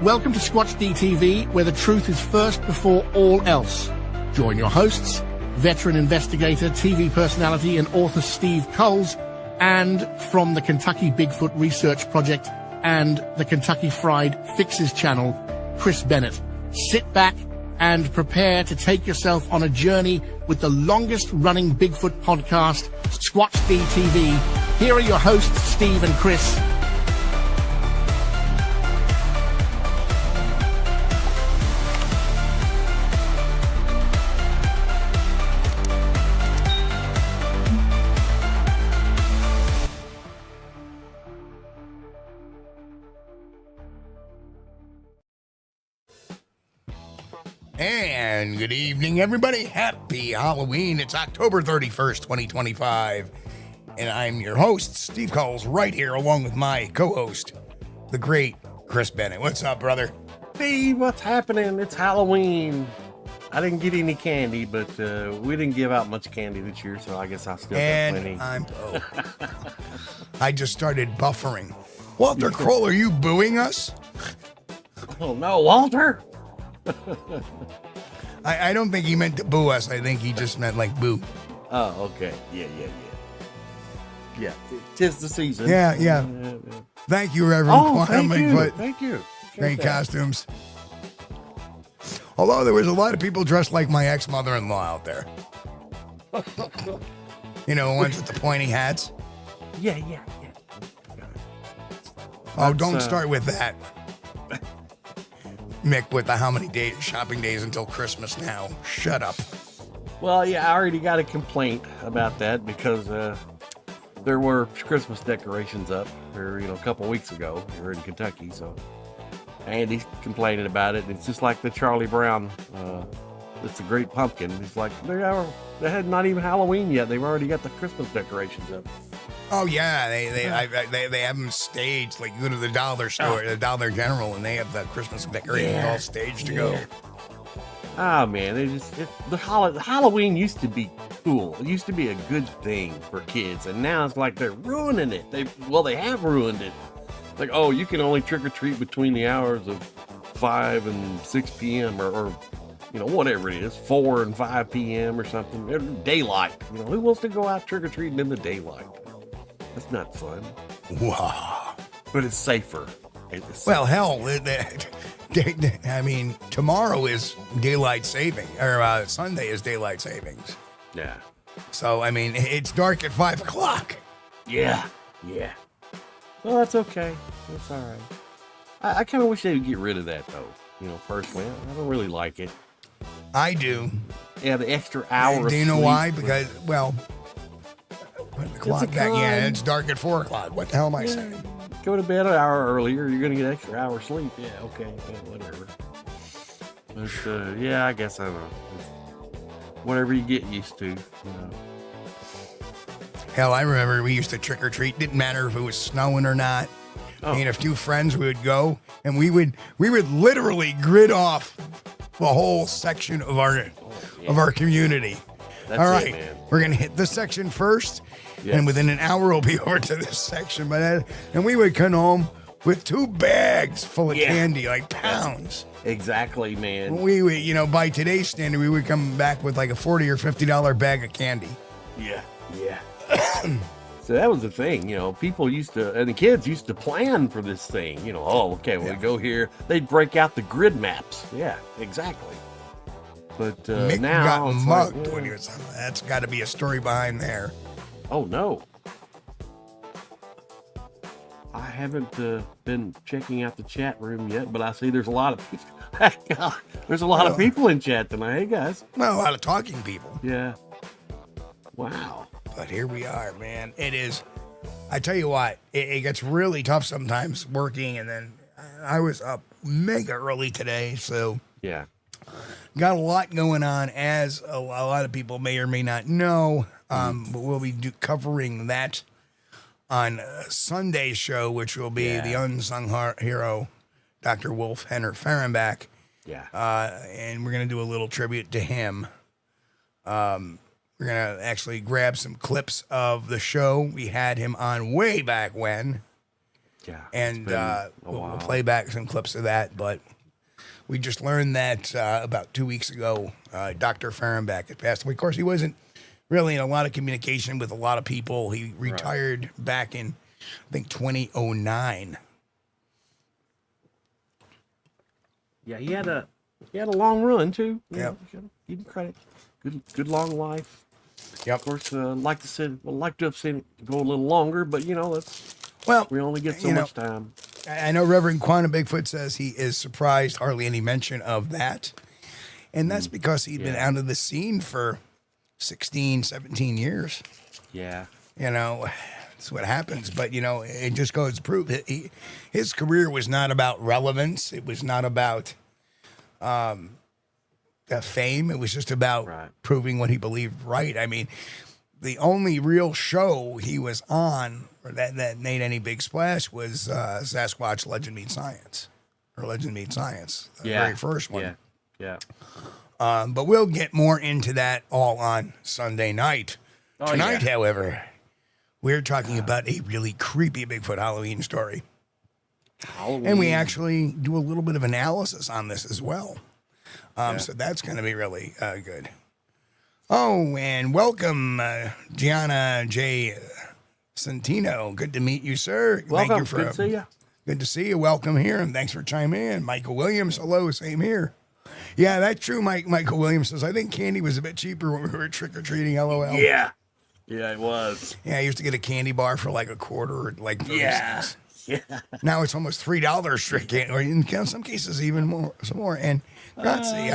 Welcome to Squatch-D TV, where the truth is first before all else. Join your hosts, veteran investigator, TV personality, and author Steve Kulls, and from the Kentucky Bigfoot Research Project and the Kentucky Fried Fixes channel, Chris Bennett. Sit back and prepare to take yourself on a journey with the longest-running Bigfoot podcast, Squatch-D TV. Here are your hosts, Steve and Chris. And good evening, everybody. Happy Halloween. It's October 31st, 2025. And I'm your host, Steve Kulls, right here along with my co-host, the great Chris Bennett. What's up, brother? Steve, what's happening? It's Halloween. I didn't get any candy, but we didn't give out much candy this year, so I guess I still got plenty. I just started buffering. Walter Kroll, are you booing us? Oh, no, Walter. I don't think he meant to boo us. I think he just meant like boo. Oh, okay. Yeah, tis the season. Yeah. Thank you, Reverend. Oh, thank you. Bigfoot. Thank you. Great costumes. Although there was a lot of people dressed like my ex-mother-in-law out there. You know, ones with the pointy hats. Yeah. Oh, don't start with that. Mick, with the how many shopping days until Christmas now? Shut up. Well, yeah, I already got a complaint about that because there were Christmas decorations up there, a couple weeks ago here in Kentucky. So Andy's complaining about it. It's just like the Charlie Brown. It's a great pumpkin. It's like they had not even Halloween yet. They've already got the Christmas decorations up. Oh yeah, they have them staged. Like you go to the dollar store, the Dollar General, and they have the Christmas decorations all staged to go. Oh man, the Halloween used to be cool. It used to be a good thing for kids, and now it's like they're ruining it. They have ruined it. Like, oh, you can only trick or treat between the hours of 5 and 6 p.m. or whatever it is, 4 and 5 p.m. or something. Daylight. Who wants to go out trick or treating in the daylight? That's not fun. Wow. But it's safer. Well, hell, I mean, tomorrow is daylight saving, or Sunday is daylight savings. Yeah. So, I mean, it's dark at 5 o'clock. Yeah. Well, that's okay. That's all right. I kind of wish they would get rid of that, though. Personally, I don't really like it. I do. Yeah, the extra hour. Do you know why? Because, well, put the clock back. Yeah, it's dark at 4 o'clock. What the hell am I saying? Go to bed an hour earlier. You're going to get an extra hour sleep. Yeah, okay. Whatever. But, yeah, I guess I don't know. Whatever you get used to, Hell, I remember we used to trick or treat. Didn't matter if it was snowing or not. Oh. Me and a few friends would go, and we would literally grid off the whole section of our community. That's all right, it, man. We're gonna hit this section first, Yes. and within an hour we'll be over to this section. And we would come home with 2 bags full of candy, like pounds. Exactly, man. We would, by today's standard, we would come back with like a $40 or $50 bag of candy. Yeah. So that was the thing, people used to, and the kids used to plan for this thing, we go here. They'd break out the grid maps. Yeah, exactly. But Mick now got it's mugged like, when he was. That's got to be a story behind there. Oh no. I haven't been checking out the chat room yet, but I see there's a lot of people. There's a lot of people in chat tonight. Hey guys. Well, a lot of talking people. Yeah. Wow. But here we are, man. It is. I tell you what, it gets really tough sometimes working, and then I was up mega early today, so yeah, got a lot going on, as a lot of people may or may not know. But we'll be covering that on Sunday's show, which will be the unsung hero, Dr. Wolf Henner Fehrenbach. Yeah. And we're going to do a little tribute to him. We're going to actually grab some clips of the show. We had him on way back when. Yeah. And we'll while. play back some clips of that. But we just learned that about 2 weeks ago, Dr. Fahrenbach had passed away. Of course, he wasn't really in a lot of communication with a lot of people. He retired back in, I think, 2009. Yeah, he had a long run too. Yeah, give him credit. Good long life. Yep. Of course, like to have seen it go a little longer, but we only get so much time. I know Reverend Quantum Bigfoot says he is surprised hardly any mention of that, and that's because he'd been out of the scene for 16, 17 years. Yeah. That's what happens. But, it just goes to prove that his career was not about relevance. It was not about fame. It was just about proving what he believed right. I mean, the only real show he was on that made any big splash was Sasquatch Legend Meets Science. Or Legend Meets Science. The very first one. Yeah. But we'll get more into that all on Sunday night. Tonight, however, we're talking about a really creepy Bigfoot Halloween story. And we actually do a little bit of analysis on this as well. So that's going to be really good. Oh, and welcome, Gianna J. Santino. Good to meet you, sir. Welcome. Thank you Good to see you. Good to see you. Welcome here, and thanks for chiming in. Michael Williams, hello, same here. Yeah, that's true, Michael Williams says, I think candy was a bit cheaper when we were trick-or-treating, LOL. Yeah, it was. Yeah, I used to get a candy bar for like a quarter, like 30 cents. Yeah. Now it's almost $3 straight candy, or in some cases even more. Some more. And grazie.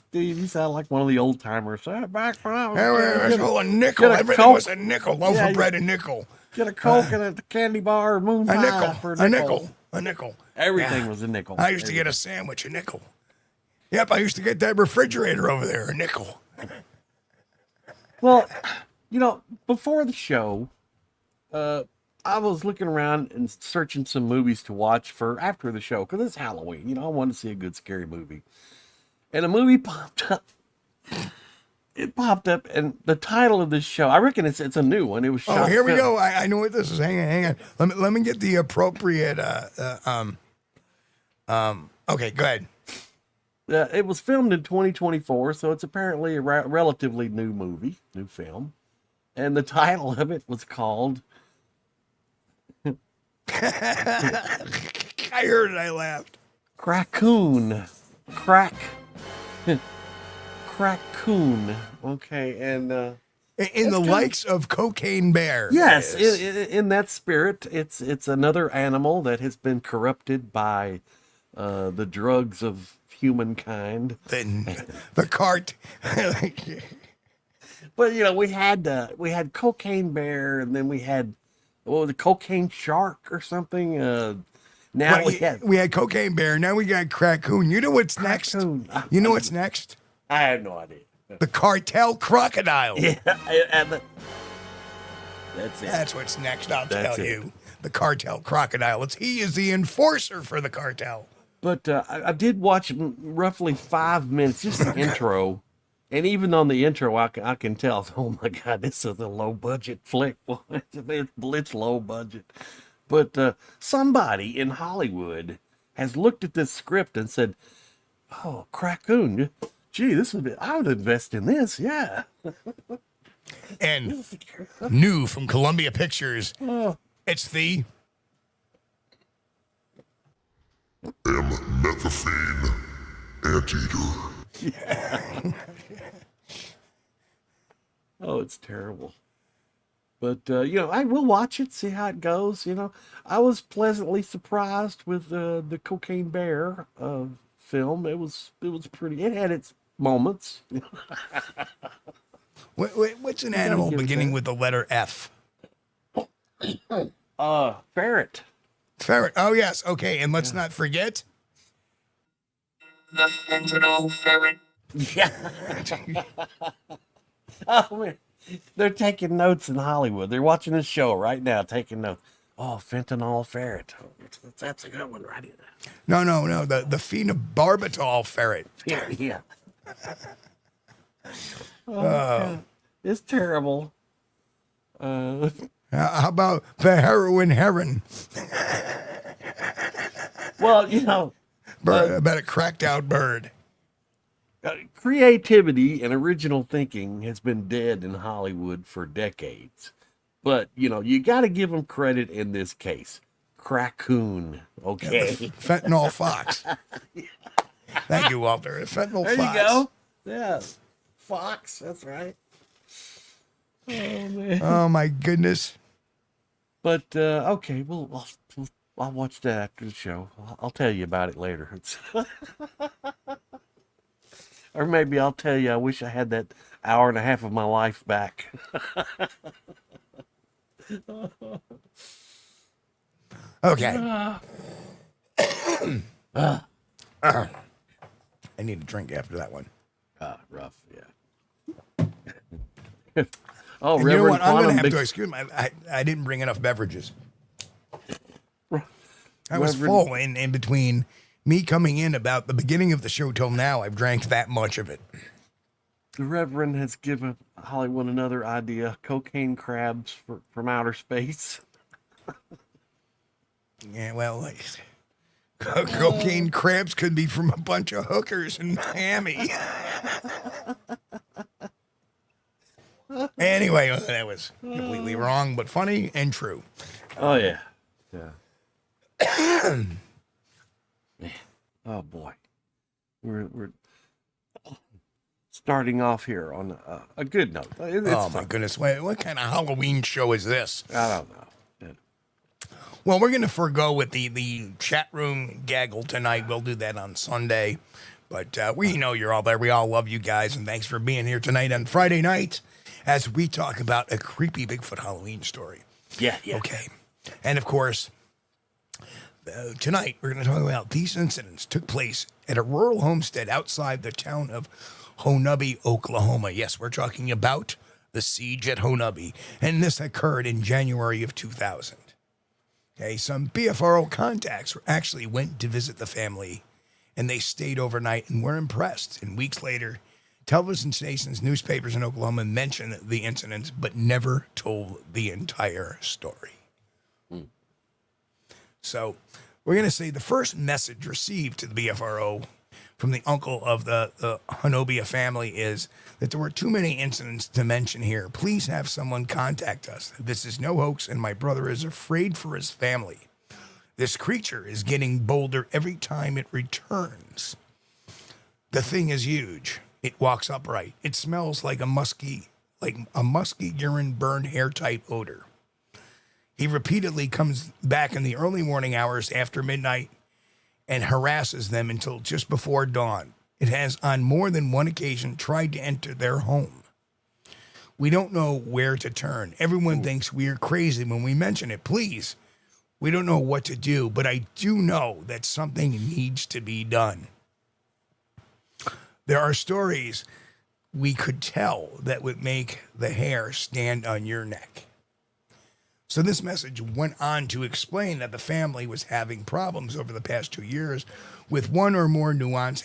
Steve, you sound like one of the old timers. Back when I was a nickel. Everything was a nickel. Loaf of bread, a nickel. Get a Coke and a candy bar, moon pie a nickel for a nickel. Everything was a nickel. I used to get a sandwich, a nickel. Yep, I used to get that refrigerator over there, a nickel. Well, before the show, I was looking around and searching some movies to watch for after the show, because it's Halloween. I wanted to see a good scary movie. And a movie popped up. It popped up, and the title of this show, I reckon it's a new one. It was shot. Oh, here we go. I know what this is. Hang on. Let me get the appropriate. Okay, go ahead. It was filmed in 2024, so it's apparently a relatively new film. And the title of it was called... I heard it, I laughed. Crackoon. Crackoon. Okay, and... in the likes of Cocaine Bear. Yes, in that spirit, it's another animal that has been corrupted by the drugs of humankind. The cart. But we had Cocaine Bear, and then we had the Cocaine Shark or something. Now we had Cocaine Bear. Now we got Crackoon. You know what's next? You know what's next? I have no idea. The Cartel Crocodile. Yeah, that's it. That's what's next. I'll tell you. The Cartel Crocodile. He is the enforcer for the cartel. But I did watch roughly 5 minutes, just the intro. And even on the intro, I can tell, oh my God, this is a low-budget flick. It's low budget. But somebody in Hollywood has looked at this script and said, oh, Crackoon, gee, I would invest in this, yeah. And new from Columbia Pictures, it's the... M-methaphine anteater. Yeah. Oh, it's terrible. But, I will watch it, see how it goes. I was pleasantly surprised with the Cocaine Bear film. It was pretty. It had its moments. What's an animal beginning with the letter F? Ferret. Ferret. Oh, yes. Okay, and let's not forget... the fentanyl ferret. Yeah. Oh, man. They're taking notes in Hollywood. They're watching this show right now, taking notes. Oh, fentanyl ferret. That's a good one right in there. No. The phenobarbital ferret. Yeah. It's terrible. How about the heroin heron? Well, you know, About a cracked out bird. creativity and original thinking has been dead in Hollywood for decades. But, you know, you got to give them credit in this case. Crackoon, okay? Fentanyl fox. Thank you, Walter. Fentanyl There fox. you go. Yeah. Fox, that's right. Oh, man. Oh, my goodness. But, okay, well, I'll watch that after the show. I'll tell you about it later. Or maybe I'll tell you I wish I had that hour and a half of my life back. Okay. I need a drink after that one. Rough, yeah. Oh, And you know Reverend what? I'm going to Quantum have to Big... excuse me. I didn't bring enough beverages. I was Reverend- full in between me coming in about the beginning of the show till now. I've drank that much of it. The Reverend has given Hollywood another idea. Cocaine crabs from outer space. Yeah, well, cocaine crabs could be from a bunch of hookers in Miami. Anyway, that was completely wrong, but funny and true. Oh, yeah. Yeah. Man. Oh, boy. We're starting off here on a good note. It's Oh, my fun. goodness. What kind of Halloween show is this? I don't know. Well, we're going to forgo with the chat room gaggle tonight. We'll do that on Sunday. But we know you're all there. We all love you guys. And thanks for being here tonight on Friday night as we talk about a creepy Bigfoot Halloween story. Yeah. Okay. And, of course, tonight we're going to talk about these incidents took place at a rural homestead outside the town of Honubby, Oklahoma. Yes, we're talking about the siege at Honubby. And this occurred in January of 2000. Okay, some BFRO contacts actually went to visit the family, and they stayed overnight and were impressed. And weeks later, television stations, newspapers in Oklahoma mentioned the incidents, but never told the entire story. So we're going to say the first message received to the BFRO from the uncle of the Honobia family is that there were too many incidents to mention here. Please have someone contact us. This is no hoax, and my brother is afraid for his family. This creature is getting bolder every time it returns. The thing is huge. It walks upright. It smells like a musky urine burned hair type odor. He repeatedly comes back in the early morning hours after midnight and harasses them until just before dawn. It has on more than one occasion tried to enter their home. We don't know where to turn. Everyone thinks we are crazy when we mention it. Please, we don't know what to do, but I do know that something needs to be done. There are stories we could tell that would make the hair stand on your neck. So this message went on to explain that the family was having problems over the past 2 years with one or more nuisance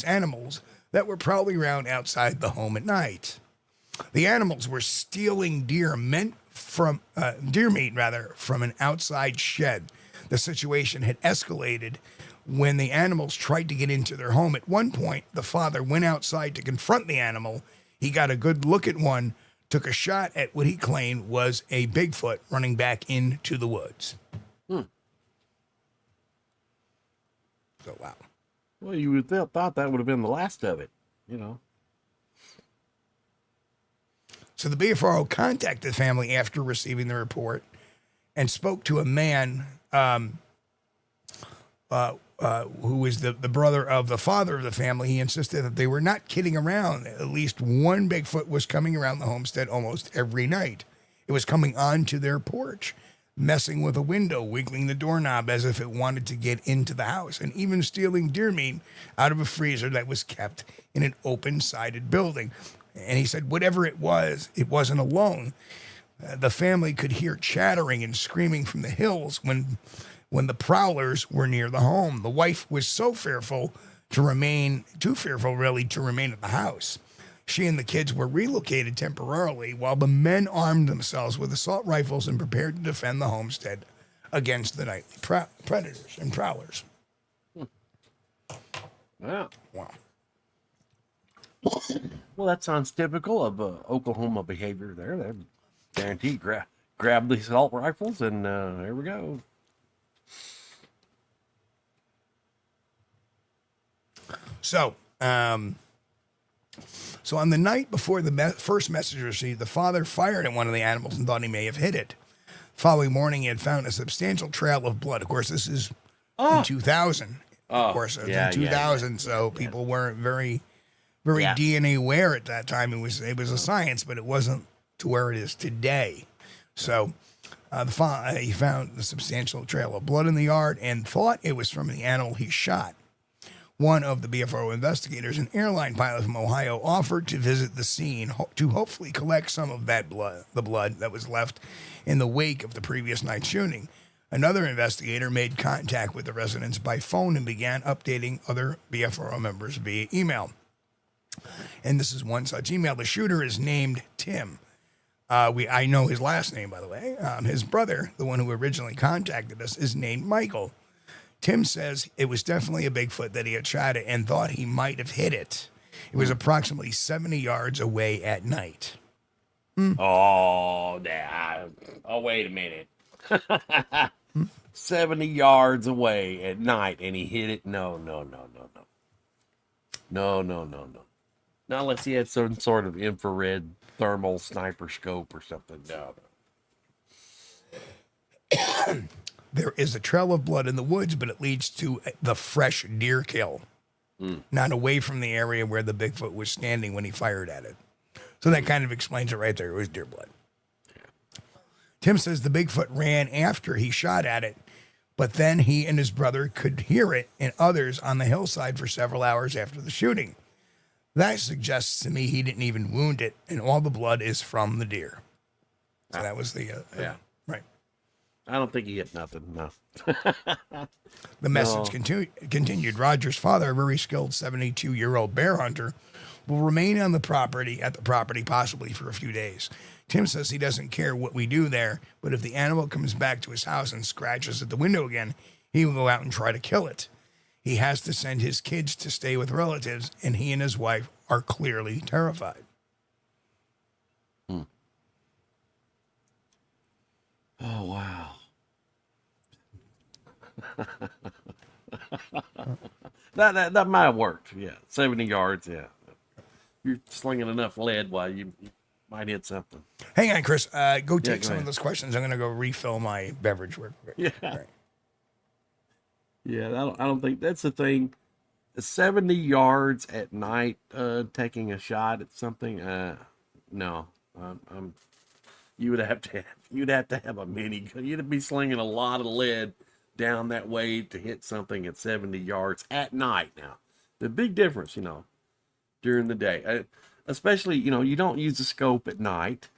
animals that were prowling around outside the home at night. The animals were stealing deer meat from an outside shed. The situation had escalated when the animals tried to get into their home. At one point, the father went outside to confront the animal. He got a good look at one, took a shot at what he claimed was a Bigfoot running back into the woods. So, wow. Well, you would have thought that would have been the last of it, you know. So the BFRO contacted the family after receiving the report and spoke to a man who was the brother of the father of the family. He insisted that they were not kidding around. At least one Bigfoot was coming around the homestead almost every night. It was coming onto their porch, messing with a window, wiggling the doorknob as if it wanted to get into the house, and even stealing deer meat out of a freezer that was kept in an open-sided building. And he said whatever it wasn't alone. The family could hear chattering and screaming from the hills when the prowlers were near the home. The wife was too fearful to remain at the house. She and the kids were relocated temporarily while the men armed themselves with assault rifles and prepared to defend the homestead against the nightly predators and prowlers. Wow. Wow. Well, that sounds typical of Oklahoma behavior there. They're guaranteed grab the assault rifles, and there we go. So, so on the night before the first message received, the father fired at one of the animals and thought he may have hit it. Following morning, he had found a substantial trail of blood. Of course, this is in 2000. Of course, it was in 2000, so people weren't very DNA aware at that time. It was a science, but it wasn't to where it is today. So he found a substantial trail of blood in the yard and thought it was from the animal he shot. One of the BFO investigators, an airline pilot from Ohio, offered to visit the scene to hopefully collect some of that blood, the blood that was left in the wake of the previous night's shooting. Another investigator made contact with the residents by phone and began updating other BFO members via email. And this is one such email. The shooter is named Tim. I know his last name, by the way. His brother, the one who originally contacted us, is named Michael. Tim says it was definitely a Bigfoot that he had shot at and thought he might have hit it. It was approximately 70 yards away at night. Oh, wait a minute. 70 yards away at night, and he hit it? No. No. Not unless he had some sort of infrared thermal sniper scope or something. No. There is a trail of blood in the woods, but it leads to the fresh deer kill, not away from the area where the Bigfoot was standing when he fired at it. So that kind of explains it right there. It was deer blood. Tim says the Bigfoot ran after he shot at it, but then he and his brother could hear it and others on the hillside for several hours after the shooting. That suggests to me he didn't even wound it, and all the blood is from the deer. So that was the right. I don't think he hit nothing. No. The message continued. Roger's father, a very skilled 72-year-old bear hunter, will remain on the property possibly for a few days. Tim says he doesn't care what we do there, but if the animal comes back to his house and scratches at the window again, he will go out and try to kill it. He has to send his kids to stay with relatives, and he and his wife are clearly terrified. Oh, wow. that might have worked. Yeah, 70 yards. Yeah, you're slinging enough lead while you might hit something. Hang on, Chris. Go take some of those questions. I'm going to go refill my beverage real quick. Yeah. Right. Yeah, I don't think that's the thing. 70 yards at night, taking a shot at something. No, you'd have to have a minigun. You'd be slinging a lot of lead down that way to hit something at 70 yards at night. Now, the big difference, during the day, especially, you don't use a scope at night.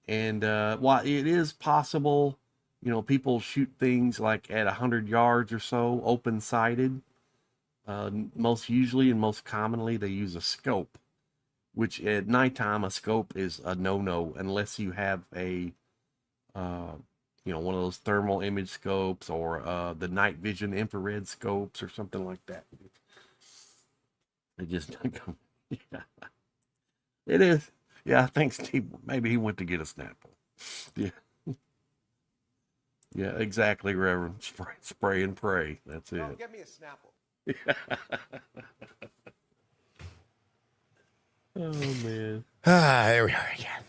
And while it is possible, people shoot things like at 100 yards or so, open-sighted. Most usually and most commonly, they use a scope, which at nighttime, a scope is a no-no unless you have a, one of those thermal image scopes or the night vision infrared scopes or something like that. It just, yeah. It is. Yeah, I think Steve, maybe he went to get a Snapple. Yeah. Yeah, exactly, Reverend. Spray and pray. That's it. Don't get me a Snapple. Oh, man. There we are again.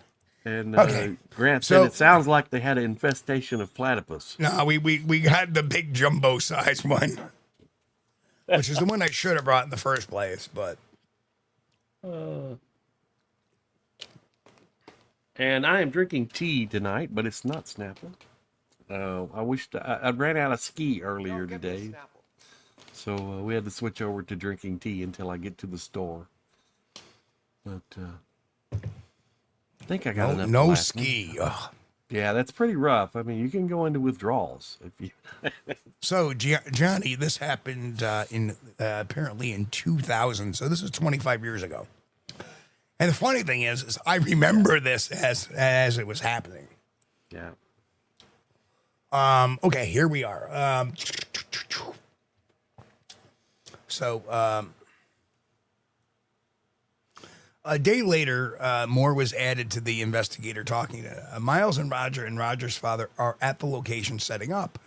And Grant said it sounds like they had an infestation of platypus. No, we got the big jumbo size one, which is the one I should have brought in the first place, but. And I am drinking tea tonight, but it's not Snapple. I wished I ran out of ski earlier today, so we had to switch over to drinking tea until I get to the store. But I think I got enough. No ski. Yeah, that's pretty rough. I mean, you can go into withdrawals if you. So, Johnny, this happened apparently in 2000. So this is 25 years ago. And the funny thing is I remember this as it was happening. Yeah. Okay, here we are. A day later, more was added to the investigator talking to Miles and Roger, and Roger's father are at the location setting up.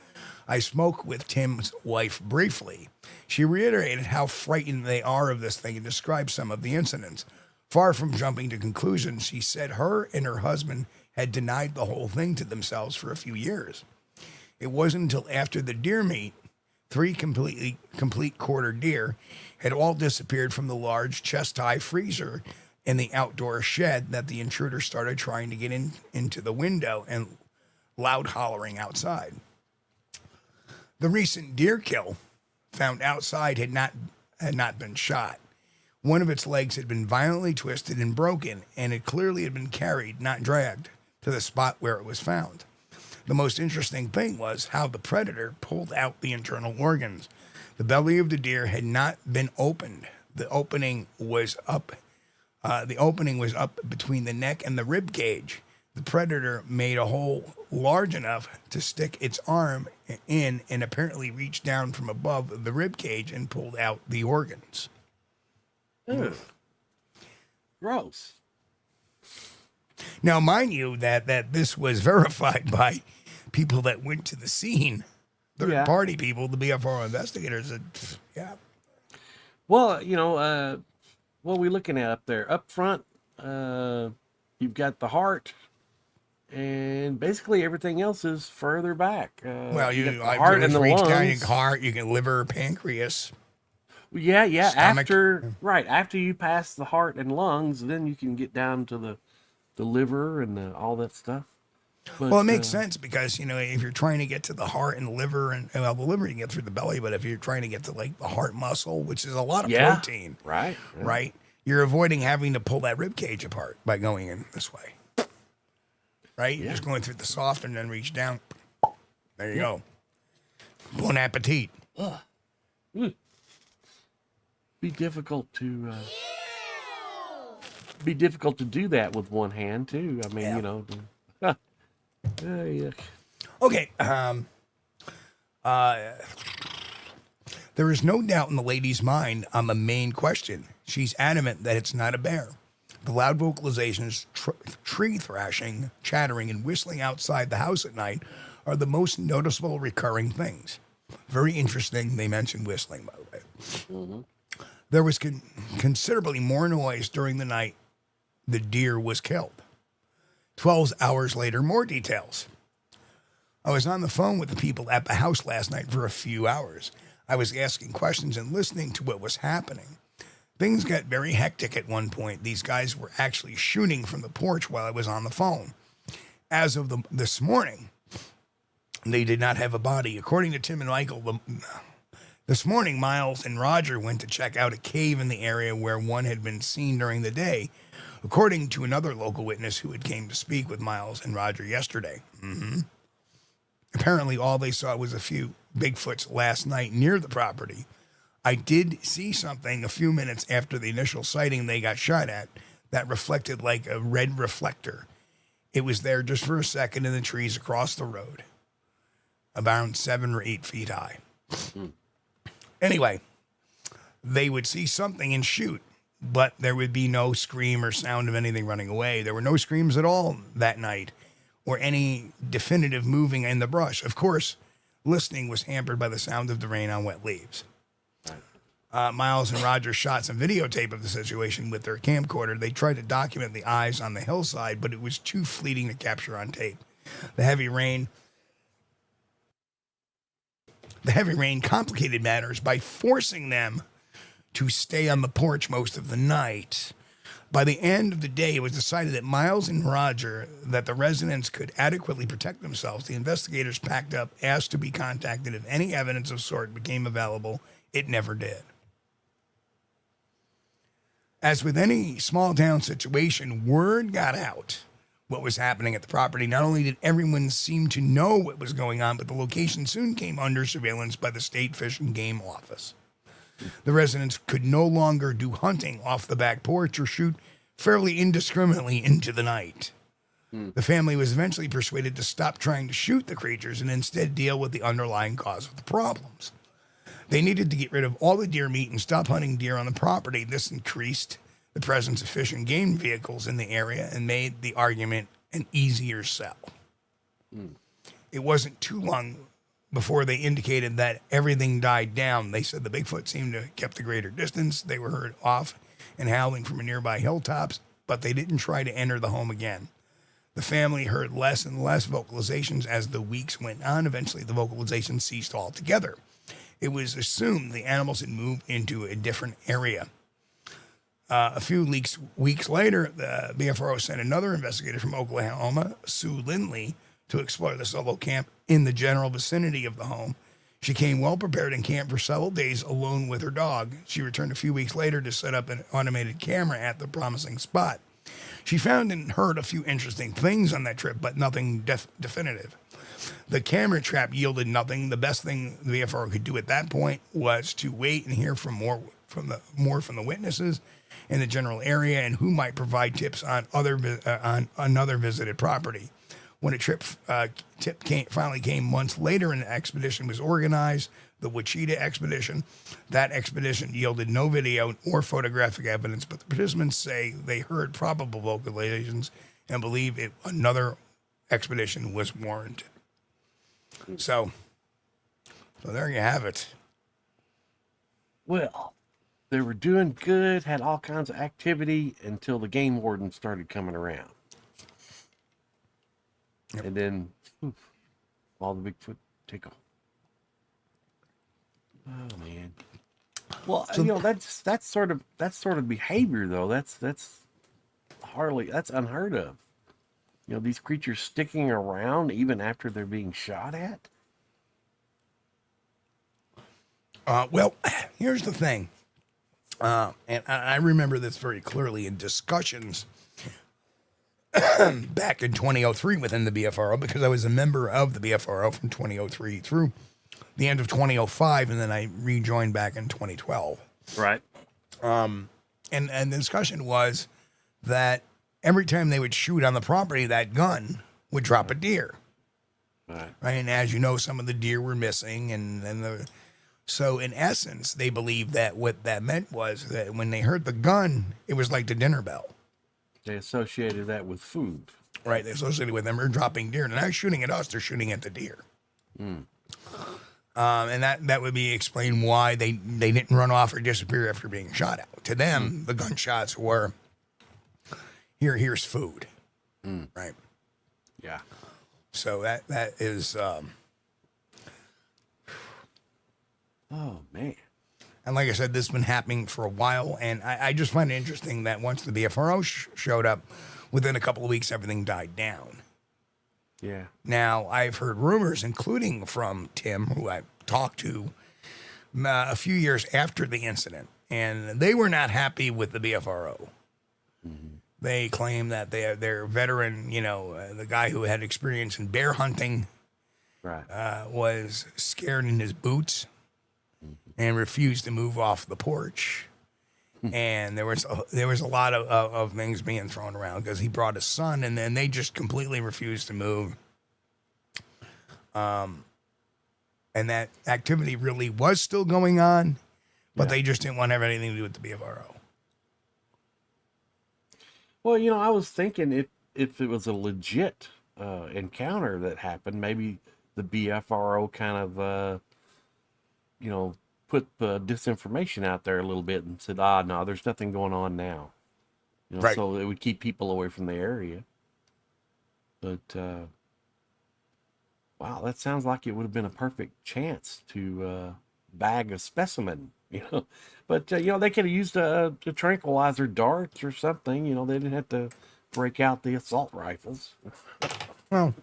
I spoke with Tim's wife briefly. She reiterated how frightened they are of this thing and described some of the incidents. Far from jumping to conclusions, she said her and her husband had denied the whole thing to themselves for a few years. It wasn't until after the deer meat, 3 complete quarter deer had all disappeared from the large chest-high freezer in the outdoor shed that the intruder started trying to get into the window and loud hollering outside. The recent deer kill found outside had not been shot. One of its legs had been violently twisted and broken, and it clearly had been carried, not dragged, to the spot where it was found. The most interesting thing was how the predator pulled out the internal organs. The belly of the deer had not been opened. The opening was up between the neck and the rib cage. The predator made a hole large enough to stick its arm in and apparently reached down from above the rib cage and pulled out the organs. Ugh. Gross. Now, mind you, that this was verified by people that went to the scene, third-party people, the BFR investigators. Yeah. Well, what are we looking at up there? Up front, you've got the heart, and basically everything else is further back. Well, you got the heart and the reach lungs. down, you can heart, you can liver, pancreas. Yeah. Stomach. After you pass the heart and lungs, then you can get down to the liver and all that stuff. But, well, it makes sense because, if you're trying to get to the heart and liver, the liver you can get through the belly, but if you're trying to get to like the heart muscle, which is a lot of protein, right, you're avoiding having to pull that rib cage apart by going in this way, right? You're just going through the soft and then reach down. There you go. Bon appetit. Be difficult to do that with one hand too. I mean, yuck. Okay. There is no doubt in the lady's mind on the main question. She's adamant that it's not a bear. The loud vocalizations, tree thrashing, chattering, and whistling outside the house at night are the most noticeable recurring things. Very interesting. They mentioned whistling, by the way. Mm-hmm. There was considerably more noise during the night the deer was killed. 12 hours later, more details. I was on the phone with the people at the house last night for a few hours. I was asking questions and listening to what was happening. Things got very hectic at one point. These guys were actually shooting from the porch while I was on the phone. As of this morning, they did not have a body. According to Tim and Michael, this morning, Miles and Roger went to check out a cave in the area where one had been seen during the day, according to another local witness who had came to speak with Miles and Roger yesterday. Mm-hmm. Apparently, all they saw was a few Bigfoots last night near the property. I did see something a few minutes after the initial sighting they got shot at that reflected like a red reflector. It was there just for a second in the trees across the road, about 7 or 8 feet high. Anyway, they would see something and shoot, but there would be no scream or sound of anything running away. There were no screams at all that night or any definitive moving in the brush. Of course, listening was hampered by the sound of the rain on wet leaves. Miles and Roger shot some videotape of the situation with their camcorder. They tried to document the eyes on the hillside, but it was too fleeting to capture on tape. The heavy rain complicated matters by forcing them to stay on the porch most of the night. By the end of the day, it was decided that Miles and Roger, that the residents could adequately protect themselves. The investigators packed up, asked to be contacted if any evidence of sort became available. It never did. As with any small town situation, word got out what was happening at the property. Not only did everyone seem to know what was going on, but the location soon came under surveillance by the State Fish and Game Office. The residents could no longer do hunting off the back porch or shoot fairly indiscriminately into the night. The family was eventually persuaded to stop trying to shoot the creatures and instead deal with the underlying cause of the problems. They needed to get rid of all the deer meat and stop hunting deer on the property. This increased the presence of fish and game vehicles in the area and made the argument an easier sell. It wasn't too long before they indicated that everything died down. They said the Bigfoot seemed to have kept a greater distance. They were heard off and howling from nearby hilltops, but they didn't try to enter the home again. The family heard less and less vocalizations as the weeks went on. Eventually, the vocalizations ceased altogether. It was assumed the animals had moved into a different area. A few weeks later, the BFRO sent another investigator from Oklahoma, Sue Lindley, to explore the solo camp in the general vicinity of the home. She came well prepared and camped for several days alone with her dog. She returned a few weeks later to set up an automated camera at the promising spot. She found and heard a few interesting things on that trip, but nothing definitive. The camera trap yielded nothing. The best thing the BFRO could do at that point was to wait and hear more from the witnesses in the general area and who might provide tips on another visited property. When a tip finally came months later and an expedition was organized, the Wichita expedition, that expedition yielded no video or photographic evidence, but the participants say they heard probable vocalizations and believe another expedition was warranted. So there you have it. Well, they were doing good, had all kinds of activity until the game warden started coming around. Yep. And then all the Bigfoot take off. Oh man. Well, so, that's sort of behavior though. That's unheard of. These creatures sticking around even after they're being shot at. Well, here's the thing. And I remember this very clearly in discussions back in 2003 within the BFRO, because I was a member of the BFRO from 2003 through the end of 2005, and then I rejoined back in 2012. Right. And the discussion was that every time they would shoot on the property, that gun would drop a deer. Right. And as you know, some of the deer were missing, so in essence, they believed that what that meant was that when they heard the gun, it was like the dinner bell. They associated that with food. Right, they associated with them are dropping deer. They're not shooting at us, they're shooting at the deer. And that would be explain why they didn't run off or disappear after being shot at. To them, the gunshots were, here's food. Right? Yeah. So that is... oh, man. And like I said, this has been happening for a while, and I just find it interesting that once the BFRO showed up, within a couple of weeks, everything died down. Yeah. Now, I've heard rumors, including from Tim, who I talked to a few years after the incident, and they were not happy with the BFRO. Mm-hmm. They claim that their veteran, the guy who had experience in bear hunting, right, was scared in his boots and refused to move off the porch. And there was a lot of things being thrown around because he brought his son, and then they just completely refused to move. And that activity really was still going on, but they just didn't want to have anything to do with the BFRO. Well, I was thinking if it was a legit encounter that happened, maybe the BFRO kind of, put disinformation out there a little bit and said, no, there's nothing going on now. Right. So it would keep people away from the area. But, wow, that sounds like it would have been a perfect chance to bag a specimen, But, they could have used a tranquilizer darts or something. They didn't have to break out the assault rifles. Well,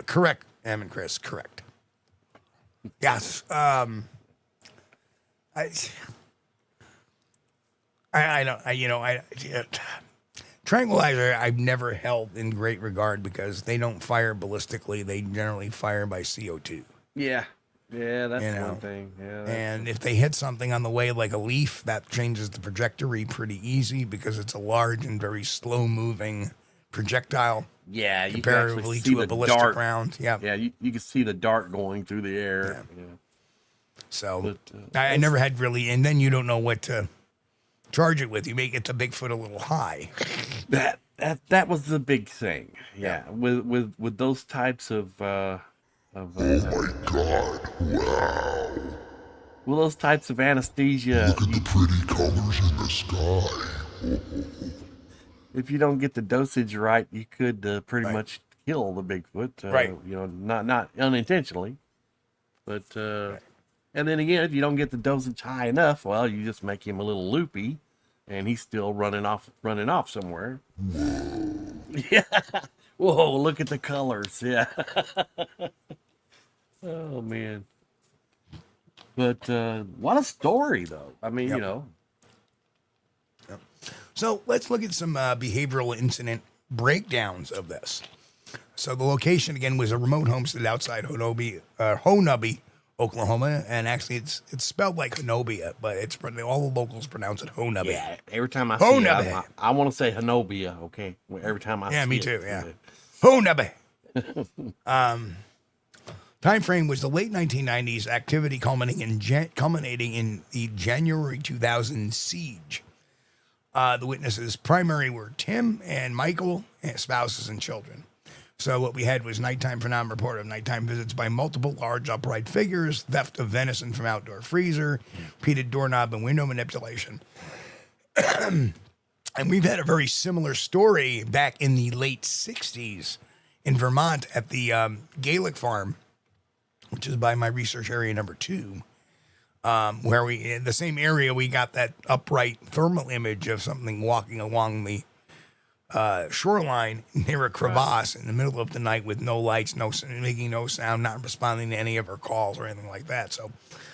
correct, Em and Chris, correct. Yes. I tranquilizer I've never held in great regard because they don't fire ballistically. They generally fire by CO2. Yeah. Yeah, that's one thing. Yeah. And if they hit something on the way, like a leaf, that changes the trajectory pretty easy because it's a large and very slow moving projectile. Yeah, you can comparatively actually see to a the ballistic dart. round. Yeah. Yeah, you can see the dart going through the air. Yeah. So But, I never had really, and then you don't know what to charge it with. You may get the Bigfoot a little high. That was the big thing. Yeah, with those types of Oh my god, wow. well, those types of anesthesia. Look at the pretty colors in the sky. If you don't get the dosage right, you could pretty Right. much kill the Bigfoot. Right. You know, not unintentionally, but and then again, if you don't get the dosage high enough, well, you just make him a little loopy, and he's still running off somewhere. Yeah. Whoa! Look at the colors. Yeah. Oh man. But what a story, though. I mean, you know. So let's look at some behavioral incident breakdowns of this. So the location again was a remote homestead outside Honobia, Oklahoma, and actually it's spelled like Honobia, but it's all the locals pronounce it Honobia. Yeah, every time I see it, I want to say Honobia, okay? Every time I see it. Yeah, me too, yeah. Honobia. Time frame was the late 1990s, activity culminating in the January 2000 siege. The witnesses primary were Tim and Michael, and spouses and children. So what we had was nighttime phenomenon report of nighttime visits by multiple large upright figures, theft of venison from outdoor freezer, repeated doorknob and window manipulation. And we've had a very similar story back in the late 60s in Vermont at the Gaelic farm, which is by my research area number 2, where we, in the same area, we got that upright thermal image of something walking along the shoreline near a crevasse in the middle of the night with no lights, making no sound, not responding to any of our calls or anything like that. So,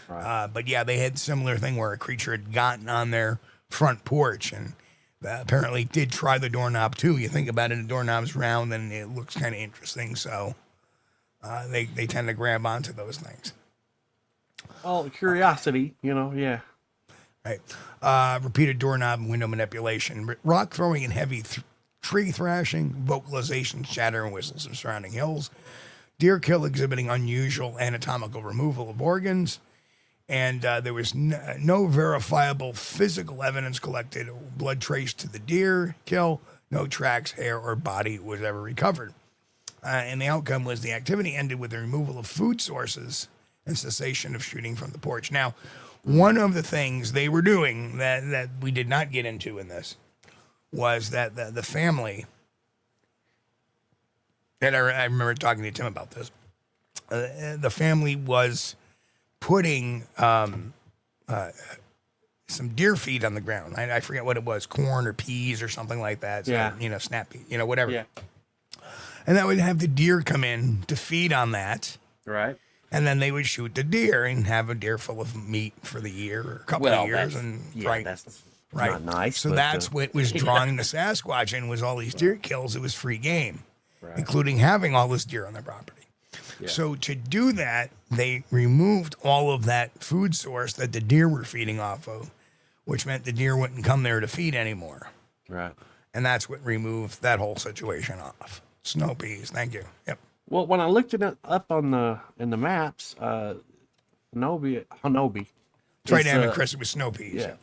but yeah, they had a similar thing where a creature had gotten on their front porch and apparently did try the doorknob too. You think about it, the doorknob's round and it looks kind of interesting. So they tend to grab onto those things. Oh, curiosity, you know, yeah. Right. Repeated doorknob and window manipulation, rock throwing and heavy tree thrashing, vocalization, chatter, and whistles from surrounding hills, deer kill exhibiting unusual anatomical removal of organs, and there was no verifiable physical evidence collected, blood traced to the deer kill, no tracks, hair, or body was ever recovered. And the outcome was the activity ended with the removal of food sources and cessation of shooting from the porch. Now, one of the things they were doing that we did not get into in this was that the family, and I remember talking to Tim about this, the family was putting some deer feed on the ground. I forget what it was, corn or peas or something like that. So, Yeah. Snap pea, whatever. Yeah. And that would have the deer come in to feed on that. Right. And then they would shoot the deer and have a deer full of meat for the year or a couple of years. That's not nice. So but, that's what was drawing the Sasquatch in, was all these deer kills. It was free game, including having all this deer on their property. Yeah. So to do that, they removed all of that food source that the deer were feeding off of, which meant the deer wouldn't come there to feed anymore. Right. And that's what removed that whole situation off. Snow peas. Thank you. Yep. Well, when I looked it up in the maps, Honobia. It's right down in Chris with snow peas. Yeah.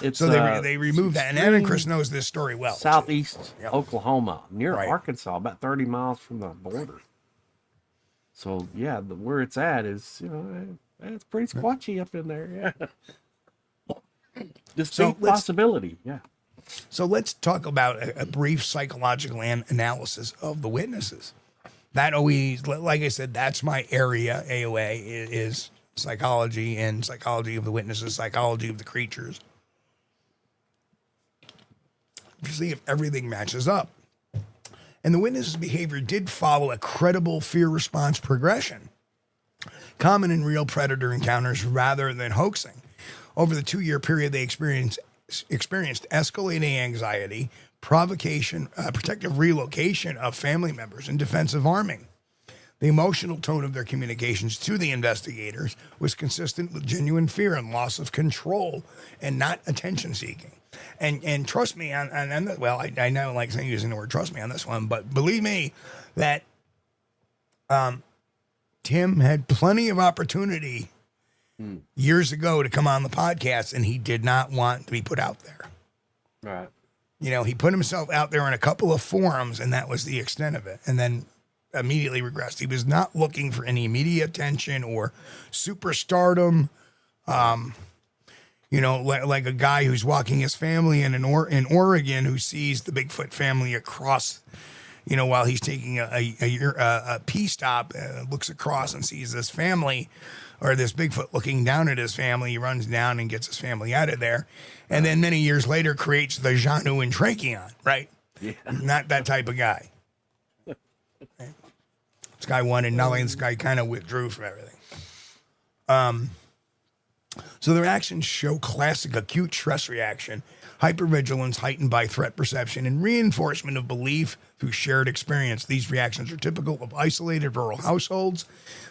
It's, so they removed that. And Evan Chris knows this story well. Southeast Oklahoma, near Arkansas, about 30 miles from the border. So, yeah, where it's at is, it's pretty squatchy up in there. Yeah. Distinct possibility. Yeah. So let's talk about a brief psychological analysis of the witnesses. That always, like I said, that's my area. AOA is psychology and psychology of the witnesses, psychology of the creatures. To see if everything matches up. And the witnesses' behavior did follow a credible fear response progression, common in real predator encounters rather than hoaxing. Over the 2-year period, they experienced escalating anxiety, provocation, protective relocation of family members, and defensive arming. The emotional tone of their communications to the investigators was consistent with genuine fear and loss of control and not attention seeking. And trust me on that. Well, I know like using the word trust me on this one, but believe me that Tim had plenty of opportunity years ago to come on the podcast, and he did not want to be put out there. Right. You know, he put himself out there in a couple of forums, and that was the extent of it. And then immediately regressed. He was not looking for any immediate attention or superstardom. You know, like a guy who's walking his family in Oregon who sees the Bigfoot family across, you know, while he's taking a pee stop, looks across and sees this family or this Bigfoot looking down at his family. He runs down and gets his family out of there. And then many years later creates the Janu and Tracheon, right? Yeah. Not that type of guy. This guy wanted nothing. This guy kind of withdrew from everything. So their actions show classic acute stress reaction, hypervigilance heightened by threat perception, and reinforcement of belief through shared experience. These reactions are typical of isolated rural households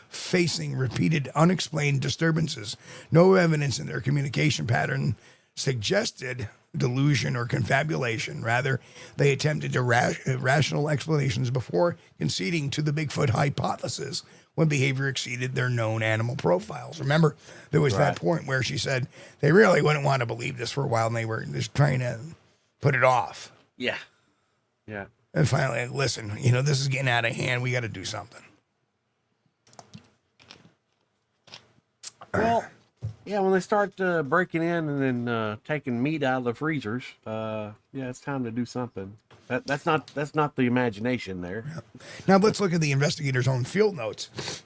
facing repeated unexplained disturbances. No evidence in their communication pattern suggested delusion or confabulation. Rather, they attempted to rational explanations before conceding to the Bigfoot hypothesis when behavior exceeded their known animal profiles. Remember, there was that point where she said they really wouldn't want to believe this for a while, and they were just trying to put it off. Yeah. Yeah. And finally, listen, you know, this is getting out of hand. We got to do something. Well, yeah, when they start breaking in and then taking meat out of the freezers, yeah, it's time to do something. That's not the imagination there. Yeah. Now let's look at the investigators' own field notes.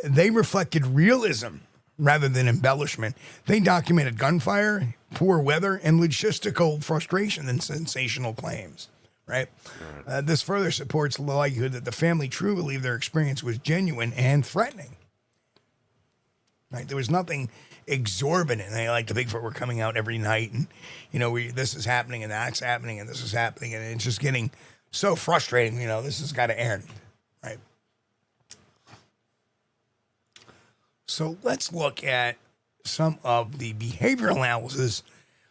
They reflected realism rather than embellishment. They documented gunfire, poor weather, and logistical frustration than sensational claims. Right? This further supports the likelihood that the family truly believed their experience was genuine and threatening. Right? There was nothing exorbitant. They like the Bigfoot were coming out every night, and you know, this is happening and that's happening and this is happening, and it's just getting so frustrating. You know, this has got to end, right? So let's look at some of the behavioral analysis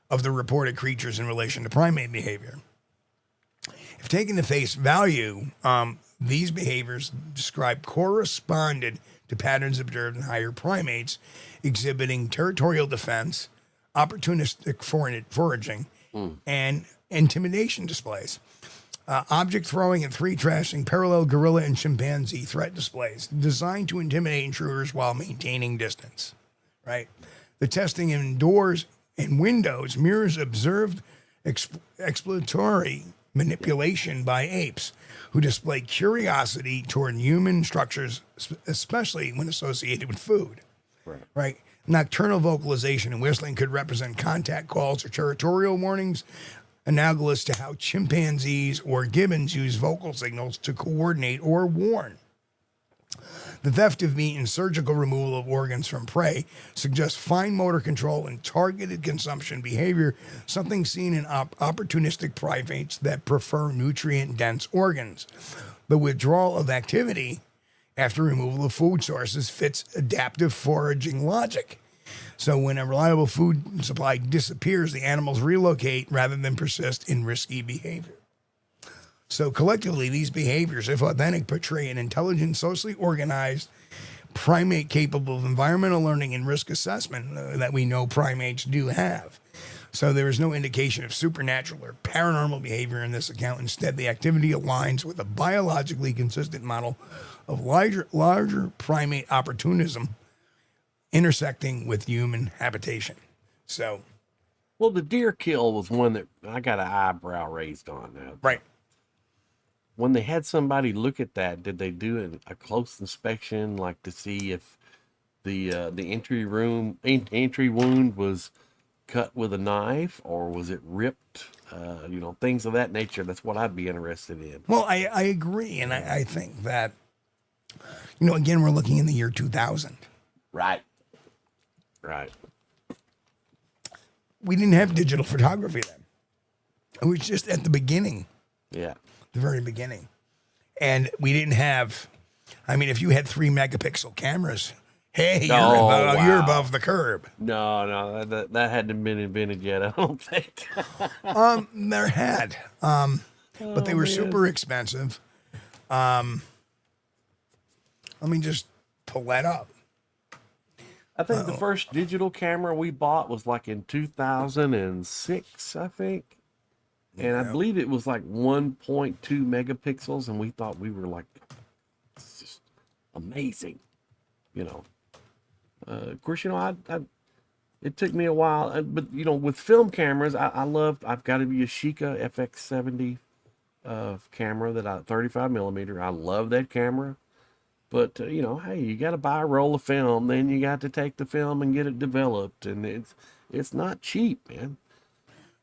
of the reported creatures in relation to primate behavior. If taken to face value, these behaviors described corresponded to patterns observed in higher primates exhibiting territorial defense, opportunistic foraging, and intimidation displays. Object throwing and tree trashing, parallel gorilla and chimpanzee threat displays designed to intimidate intruders while maintaining distance. Right? The testing in doors and windows mirrors observed exploratory manipulation by apes who display curiosity toward human structures, especially when associated with food. Right? Nocturnal vocalization and whistling could represent contact calls or territorial warnings, analogous to how chimpanzees or gibbons use vocal signals to coordinate or warn. The theft of meat and surgical removal of organs from prey suggests fine motor control and targeted consumption behavior, something seen in opportunistic primates that prefer nutrient-dense organs. The withdrawal of activity after removal of food sources fits adaptive foraging logic. So when a reliable food supply disappears, the animals relocate rather than persist in risky behavior. So collectively, these behaviors, if authentic, portray an intelligent, socially organized primate capable of environmental learning and risk assessment that we know primates do have. So there is no indication of supernatural or paranormal behavior in this account. Instead, the activity aligns with a biologically consistent model of larger primate opportunism intersecting with human habitation. So, well, the deer kill was one that I got an eyebrow raised on. Right. When they had somebody look at that, did they do a close inspection, like to see if the entry wound was cut with a knife or was it ripped? You know, things of that nature. That's what I'd be interested in. Well, I agree, and I think that, you know, again, we're looking in the year 2000. Right. We didn't have digital photography then. It was just at the beginning. Yeah. The very beginning. And we didn't have I mean, if you had 3 megapixel cameras, hey, you're, Oh, you're wow. above the curb. No, that hadn't been invented yet, I don't think. There had, but they were super expensive. Let me just pull that up. I think the first digital camera we bought was like in 2006, I think. And I believe it was like 1.2 megapixels, and we thought we were like, it's just amazing, you know. Of course, you know, it took me a while, but you know, with film cameras, I've got a Yashica FX70 camera that 35 millimeter. I love that camera, but you know, hey, you got to buy a roll of film, then you got to take the film and get it developed, and it's not cheap, man.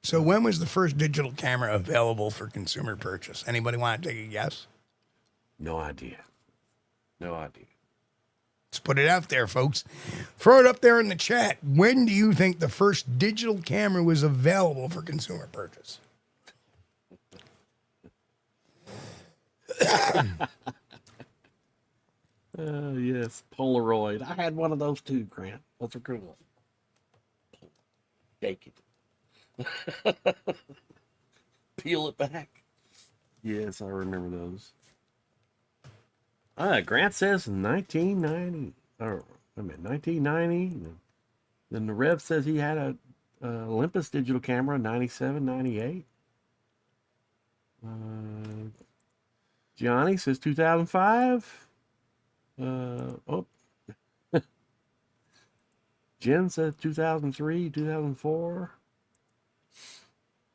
So when was the first digital camera available for consumer purchase? Anybody want to take a guess? No idea. No idea. Let's put it out there, folks. Throw it up there in the chat. When do you think the first digital camera was available for consumer purchase? Yes, Polaroid. I had one of those too, Grant. Those are cool. Shake it. Peel it back. Yes, I remember those. Grant says 1990. Or, wait a minute, 1990. Then the Rev says he had a Olympus digital camera, 97, 98. Johnny says 2005. Jen says 2003, 2004.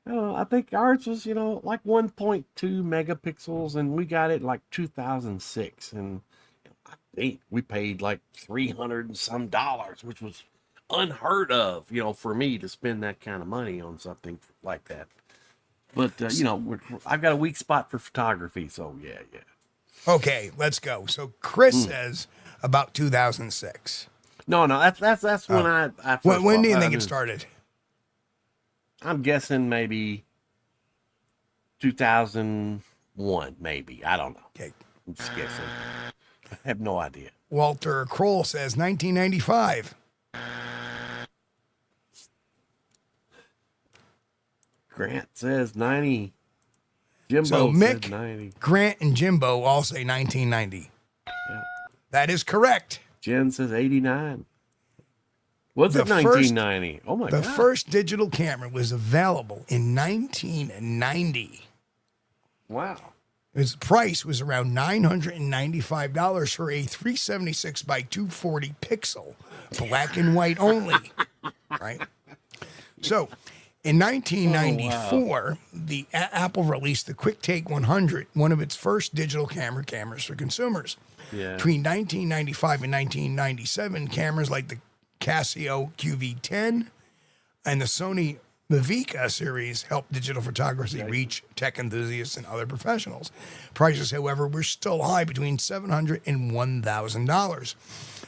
I think ours was, you know, like 1.2 megapixels, and we got it like 2006, and I think we paid like $300 and some, which was unheard of, you know, for me to spend that kind of money on something like that. But you know, I've got a weak spot for photography, so yeah. Okay, let's go. So Chris says about 2006. No, that's when I first when do you think it started? I'm guessing maybe 2001, maybe. I don't know. Okay. I'm just guessing. I have no idea. Walter Kroll says 1995. Grant says 90. Jimbo So Mick, says 90. Grant, and Jimbo all say 1990. Yeah. That is correct. Jen says 89. Was it 1990? Oh my God. The first digital camera was available in 1990. Wow. Its price was around $995 for a 376 by 240 pixel, black and white only. Right? So, in 1994, the Apple released the QuickTake 100, one of its first digital cameras for consumers. Yeah. Between 1995 and 1997, cameras like the Casio QV10 and the Sony Mavic series helped digital photography reach tech enthusiasts and other professionals. Prices, however, were still high, between $700 and $1,000.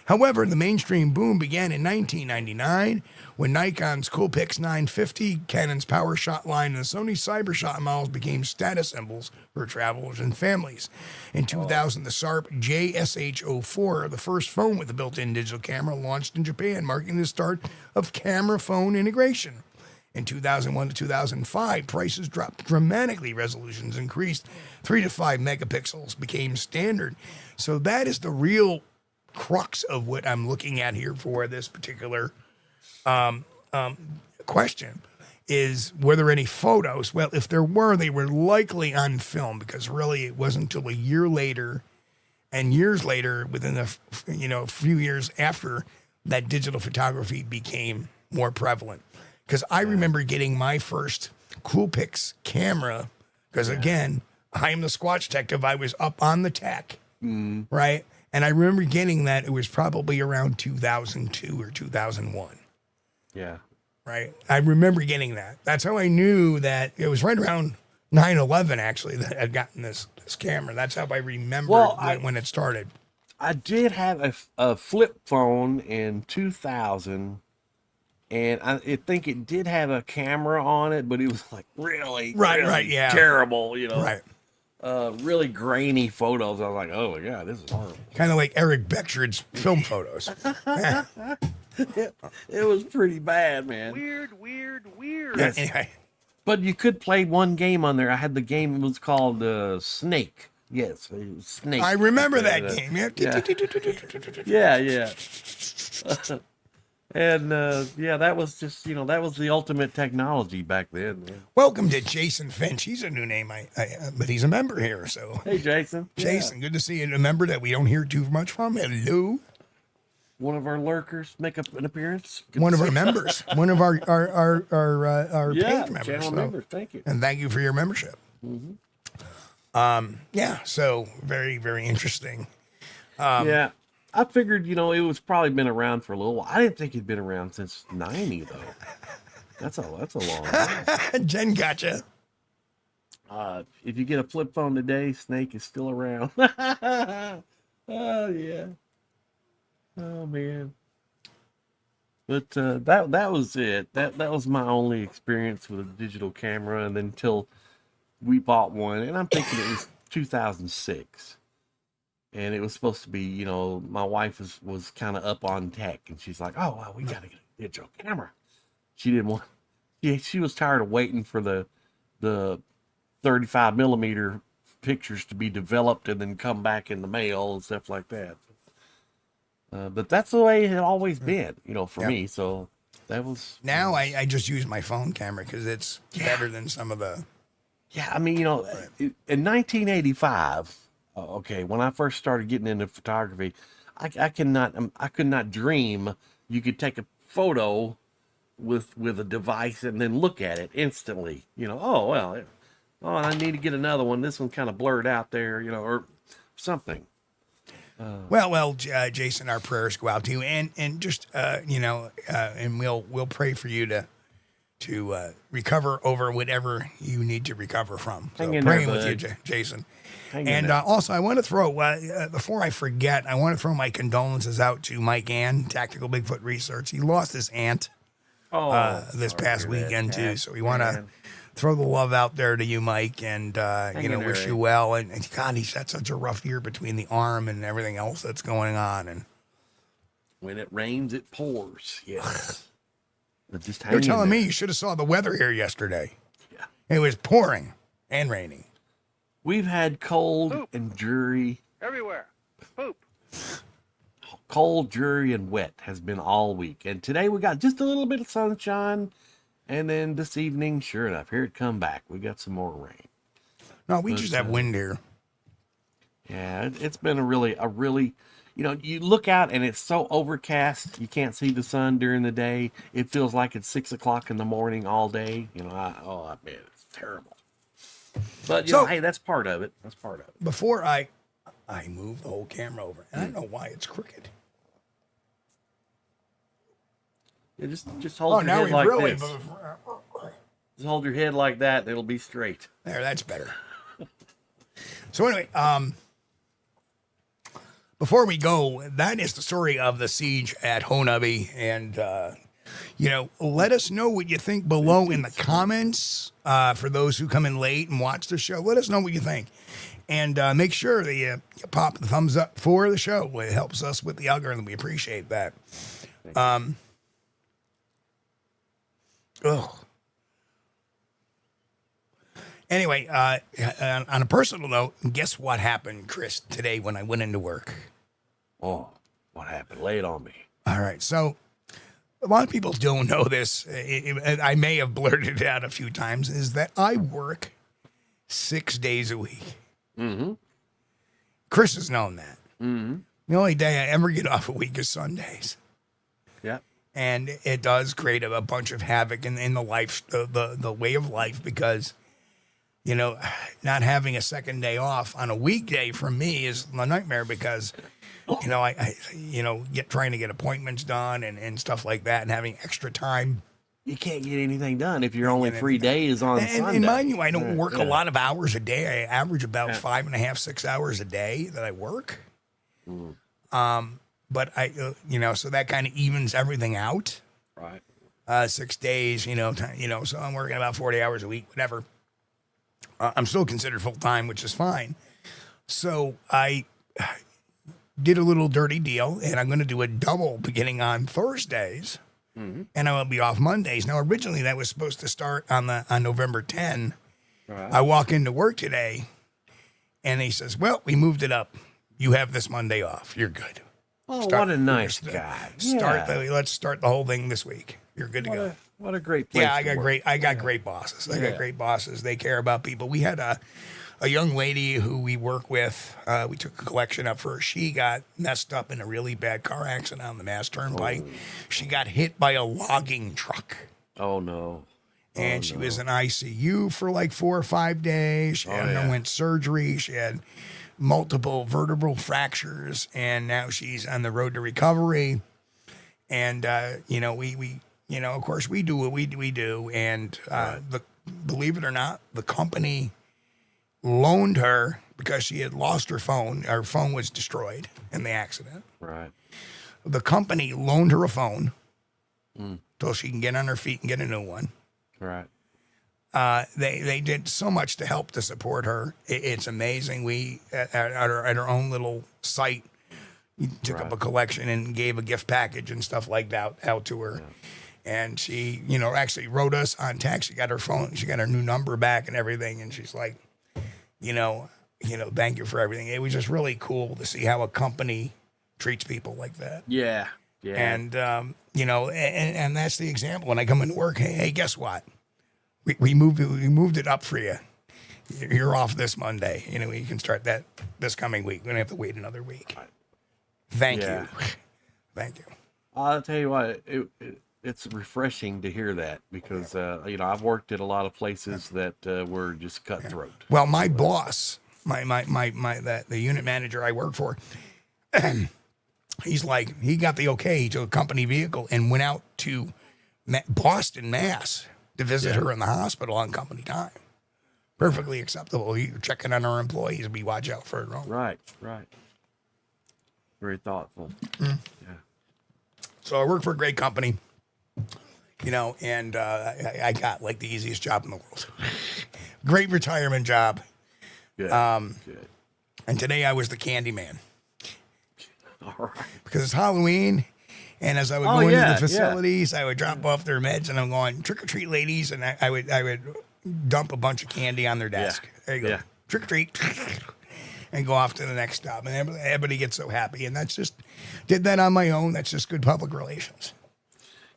However, the mainstream boom began in 1999 when Nikon's Coolpix 950, Canon's PowerShot line, and the Sony CyberShot models became status symbols for travelers and families. In 2000, the Sharp JSH04, the first phone with a built-in digital camera, launched in Japan, marking the start of camera phone integration. In 2001 to 2005, prices dropped dramatically. Resolutions increased. 3 to 5 megapixels became standard. So that is the real crux of what I'm looking at here for this particular question, is were there any photos? Well, if there were, they were likely on film, because really it wasn't until a year later and years later, within a few years after, that digital photography became more prevalent. Because I remember getting my first Coolpix camera, because again, I am the Squatch Detective. I was up on the tech, right? And I remember getting that. It was probably around 2002 or 2001. Yeah. Right? I remember getting that. That's how I knew that it was right around 9/11, actually, that I'd gotten this camera. That's how I remember when it started. I did have a flip phone in 2000, and I think it did have a camera on it, but it was like really Right, yeah. terrible, you know. Right. really grainy photos. I was like, oh my God, this is horrible. Kind of like Eric Beckford's film photos. It was pretty bad, man. Weird. Yes. Anyway. But you could play one game on there. I had the game, it was called Snake. Yes, it was Snake. I remember that game. Yeah. And that was just, that was the ultimate technology back then. Yeah. Welcome to Jason Finch. He's a new name, but he's a member here. So, Hey, Jason. Jason, good to see you. A member that we don't hear too much from. Hello. One of our lurkers make up an appearance. One of our members. One of our page members. Channel members. Thank you. And thank you for your membership. So very, very interesting. Yeah. I figured, it was probably been around for a little while. I didn't think it'd been around since 90, though. That's a long time. Jen gotcha. If you get a flip phone today, Snake is still around. Oh, yeah. Oh, man. But that was it. That was my only experience with a digital camera, and then until we bought one, and I'm thinking it was 2006. And it was supposed to be, my wife was kind of up on tech, and she's like, oh, well, we got to get a digital camera. She didn't want, she was tired of waiting for the 35 millimeter pictures to be developed and then come back in the mail and stuff like that. But that's the way it had always been, for me. So that was. Now I just use my phone camera because it's better than some of the. Yeah, I mean, in 1985. Okay, when I first started getting into photography, I could not dream you could take a photo with a device and then look at it instantly. I need to get another one. This one's kind of blurred out there, or something. Well, Jason, our prayers go out to you, and just and we'll pray for you to recover over whatever you need to recover from. So praying with you, Jason. And also, I want to throw, before I forget, I want to throw my condolences out to Mike Ann, Tactical Bigfoot Research. He lost his aunt this past weekend, too. So we want to throw the love out there to you, Mike, and, wish you well. And God, he's had such a rough year between the arm and everything else that's going on. And when it rains, it pours. Yes. You're telling me you should have saw the weather here yesterday. Yeah. It was pouring and raining. We've had cold and dreary. Everywhere. Poop. Cold, dreary, and wet has been all week. And today we got just a little bit of sunshine. And then this evening, sure enough, here it come back. We got some more rain. No, we just have wind here. Yeah, it's been a really, you look out and it's so overcast. You can't see the sun during the day. It feels like it's 6 o'clock in the morning all day. I bet it's terrible. But hey, that's part of it. Before I move the whole camera over, and I don't know why it's crooked. Yeah, just hold your head like this. Just hold your head like that, and it'll be straight. There, that's better. So anyway, before we go, that is the story of the siege at Honabi, and let us know what you think below in the comments. For those who come in late and watch the show, let us know what you think. And make sure that you pop the thumbs up for the show. It helps us with the algorithm. We appreciate that. Anyway, on a personal note, guess what happened, Chris, today when I went into work? Oh, what happened? Lay it on me. All right, so a lot of people don't know this. I may have blurted it out a few times, is that I work 6 days a week. Mm-hmm. Chris has known that. Mm-hmm. The only day I ever get off a week is Sundays. Yeah. And it does create a bunch of havoc in the life, the way of life, because, not having a second day off on a weekday for me is a nightmare because, I trying to get appointments done and stuff like that and having extra time. You can't get anything done if you're only 3 days on Sunday. And mind you, I don't work a lot of hours a day. I average about 5.5, 6 hours a day that I work. But so that kind of evens everything out. Right. 6 days, so I'm working about 40 hours a week, whatever. I'm still considered full-time, which is fine. So I did a little dirty deal, and I'm going to do a double beginning on Thursdays, and I will be off Mondays. Now, originally that was supposed to start on November 10. Right. I walk into work today, and he says, "Well, we moved it up. You have this Monday off. You're good." Oh, what a nice guy! Let's start the whole thing this week. You're good to go. What a great place. Yeah, I got great bosses. I got great bosses. They care about people. We had a young lady who we work with. We took a collection up for her. She got messed up in a really bad car accident on the Mass Turnpike. She got hit by a logging truck. Oh no. And she was in ICU for like 4 or 5 days. She underwent surgery. She had multiple vertebral fractures, and now she's on the road to recovery. And of course, we do what we do. And believe it or not, the company loaned her because she had lost her phone. Her phone was destroyed in the accident. Right. The company loaned her a phone so she can get on her feet and get a new one. Right. They did so much to help to support her. It's amazing. We at our own little site took up a collection and gave a gift package and stuff like that out to her. Yeah. And she, actually wrote us on text. She got her phone. She got her new number back and everything. And she's like, thank you for everything. It was just really cool to see how a company treats people like that. Yeah. Yeah. And, and that's the example. When I come into work, hey, guess what? We moved it up for you. You're off this Monday. You can start that this coming week. We don't have to wait another week. Thank you. Thank you. I'll tell you what, it's refreshing to hear that because, I've worked at a lot of places that were just cutthroat. Well, my boss, the unit manager I work for, he's like, he got the okay to a company vehicle and went out to Boston, Mass to visit her in the hospital on company time. Perfectly acceptable. You're checking on our employees. We watch out for it. Right. Very thoughtful. Yeah. So I work for a great company, and I got like the easiest job in the world. Great retirement job. Good. Good. And today I was the candy man. All right. Because it's Halloween. And as I would go into the facilities, I would drop off their meds, and I'm going, trick or treat, ladies, and I would dump a bunch of candy on their desk. Yeah. There you go, trick or treat, and go off to the next stop, and everybody gets so happy. And that's just did that on my own. That's just good public relations.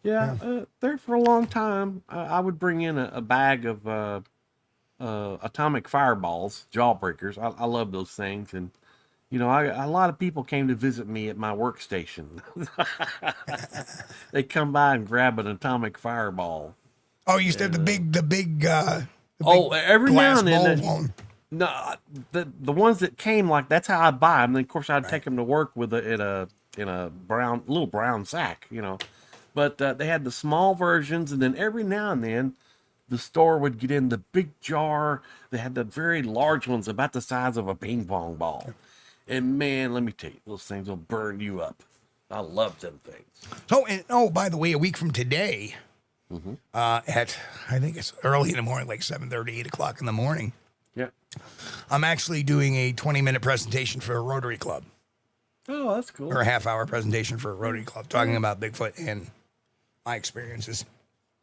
Yeah. There for a long time, I would bring in a bag of atomic fireballs, jawbreakers. I love those things, and. A lot of people came to visit me at my workstation. They come by and grab an atomic fireball. Oh, you used to have the big. Every now and then. No, the ones that came that's how I buy them. And of course, I'd take them to work with in a little brown sack, But they had the small versions, and then every now and then, the store would get in the big jar. They had the very large ones, about the size of a ping pong ball. And man, let me tell you, those things will burn you up. I love them things. So, by the way, a week from today, at I think it's early in the morning, like 7:30, 8 o'clock in the morning. Yeah. I'm actually doing a 20-minute presentation for a Rotary Club. Oh, that's cool. Or a half-hour presentation for a Rotary Club, talking about Bigfoot and my experiences.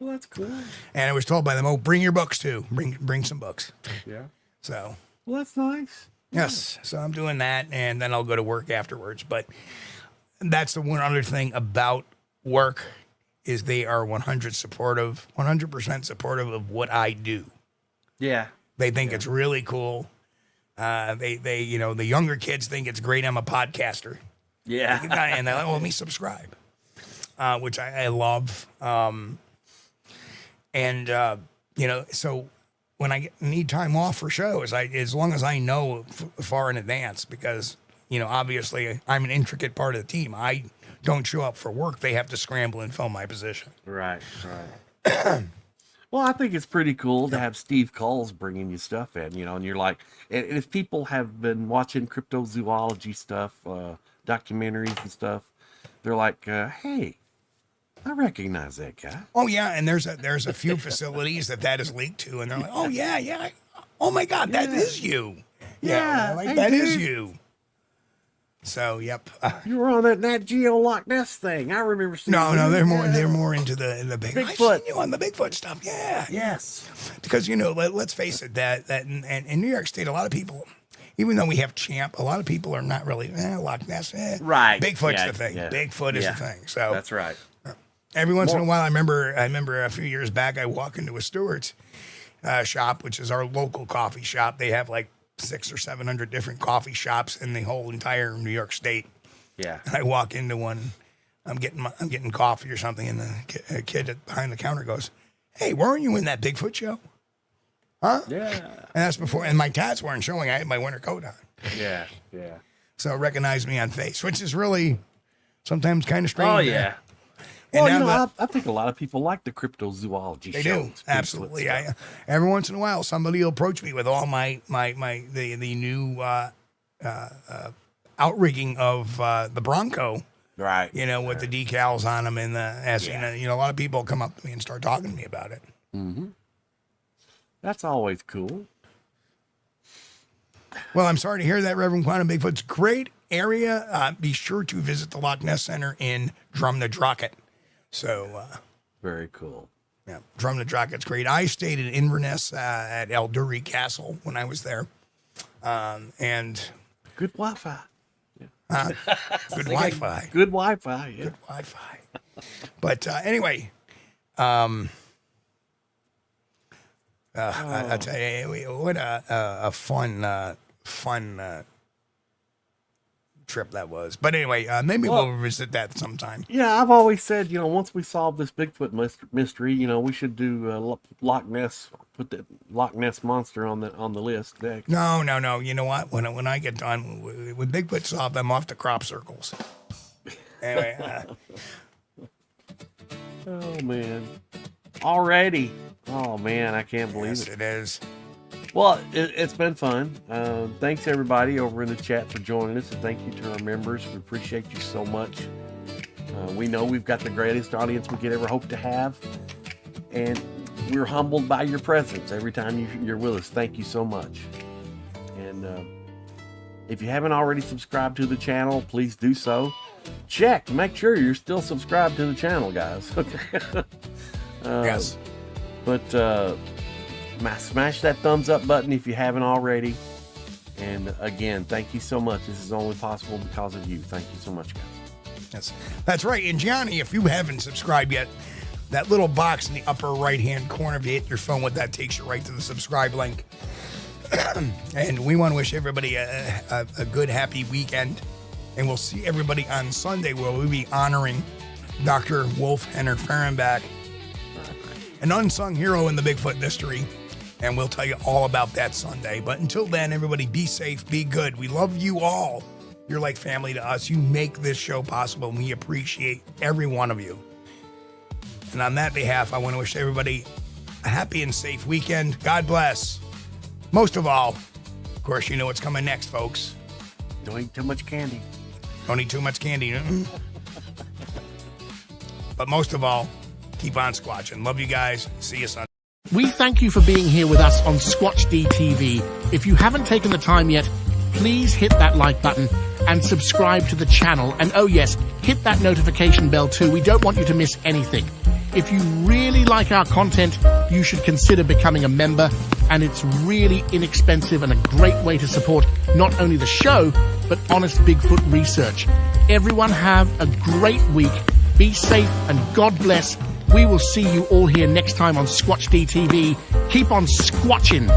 Well, that's cool. And I was told by them, bring your books too. Bring some books. Yeah. So. Well, that's nice. Yes, so I'm doing that, and then I'll go to work afterwards. But that's the one other thing about work is they are 100% supportive of what I do. Yeah, they think it's really cool. They the younger kids think it's great. I'm a podcaster. Yeah, and they're like, let me subscribe, which I love. So. When I need time off for shows, as long as I know far in advance, because, obviously I'm an intricate part of the team. I don't show up for work. They have to scramble and fill my position. Right. Well, I think it's pretty cool to have Steve Kulls bringing you stuff in, and you're like, and if people have been watching cryptozoology stuff, documentaries and stuff, they're like, hey, I recognize that guy. Oh yeah, and there's a few facilities that is linked to, and they're like, oh yeah, oh my God, that is you. Yeah, like hey, that is dude. you. So, yep. You were on that NatGeo Loch Ness thing. I remember seeing No, you. they're more into the big Bigfoot. I've seen you on the Bigfoot stuff. Yeah. Yes. Because, let's face it, that in New York State, a lot of people, even though we have Champ, a lot of people are not really, Loch Ness, Right. Bigfoot's Yeah, the thing. yeah. Bigfoot is the thing. So That's right. every once in a while, I remember a few years back, I walk into a Stewart's shop, which is our local coffee shop. They have like 600 or 700 different coffee shops in the whole entire New York State. Yeah. And I walk into one, I'm getting coffee or something, and the kid behind the counter goes, "Hey, weren't you in that Bigfoot show?" Huh? Yeah. And that's before, and my tats weren't showing. I had my winter coat on. Yeah. Yeah. So recognized me on face, which is really sometimes kind of strange. Oh, yeah. And Well, now I think a lot of people like the cryptozoology they shows. do, absolutely. Every once in a while, somebody will approach me with all the new outrigging of the Bronco. Right. With the decals on them and a lot of people come up to me and start talking to me about it. Mm-hmm. That's always cool. Well, I'm sorry to hear that, Reverend Quantum Bigfoot's great area. Be sure to visit the Loch Ness Center in Drumnadrocket. So, very cool. Yeah, Drumnadrocket's great. I stayed in Inverness at Eldurry Castle when I was there, and good Wi-Fi. Good Wi-Fi. Good Wi-Fi. Yeah. Good Wi-Fi. But anyway, I'll tell you, what a fun trip that was. But anyway, maybe we'll revisit that sometime. Yeah, I've always said, once we solve this Bigfoot mystery, we should do Loch Ness. Put the Loch Ness monster on the list next. No. You know what? When I get done with Bigfoot solved, I'm off to crop circles. Anyway. Oh man, already. Oh man, I can't believe Yes, it. it is. Well, it's been fun. Thanks everybody over in the chat for joining us, and thank you to our members. We appreciate you so much. We know we've got the greatest audience we could ever hope to have, and we're humbled by your presence every time you're with us. Thank you so much. And if you haven't already subscribed to the channel, please do so. Check to make sure you're still subscribed to the channel, guys. Yes. But smash that thumbs up button if you haven't already. And again, thank you so much. This is only possible because of you. Thank you so much, guys. That's right. And Johnny, if you haven't subscribed yet, that little box in the upper right-hand corner, if you hit your phone with that, takes you right to the subscribe link. And we want to wish everybody a good, happy weekend. And we'll see everybody on Sunday, where we'll be honoring Dr. Wolf Henner Fehrenbach, an unsung hero in the Bigfoot mystery. And we'll tell you all about that Sunday. But until then, everybody be safe, be good. We love you all. You're like family to us. You make this show possible, and we appreciate every one of you. And on that behalf, I want to wish everybody a happy and safe weekend. God bless. Most of all, of course, you know what's coming next, folks. Don't eat too much candy. Don't eat too much candy. But most of all, keep on squatching. Love you guys. See you Sunday. We thank you for being here with us on Squatch-D TV. If you haven't taken the time yet, please hit that like button and subscribe to the channel. And oh yes, hit that notification bell too. We don't want you to miss anything. If you really like our content, you should consider becoming a member. And it's really inexpensive and a great way to support not only the show, but honest Bigfoot research. Everyone have a great week. Be safe and God bless. We will see you all here next time on Squatch-D TV. Keep on squatching.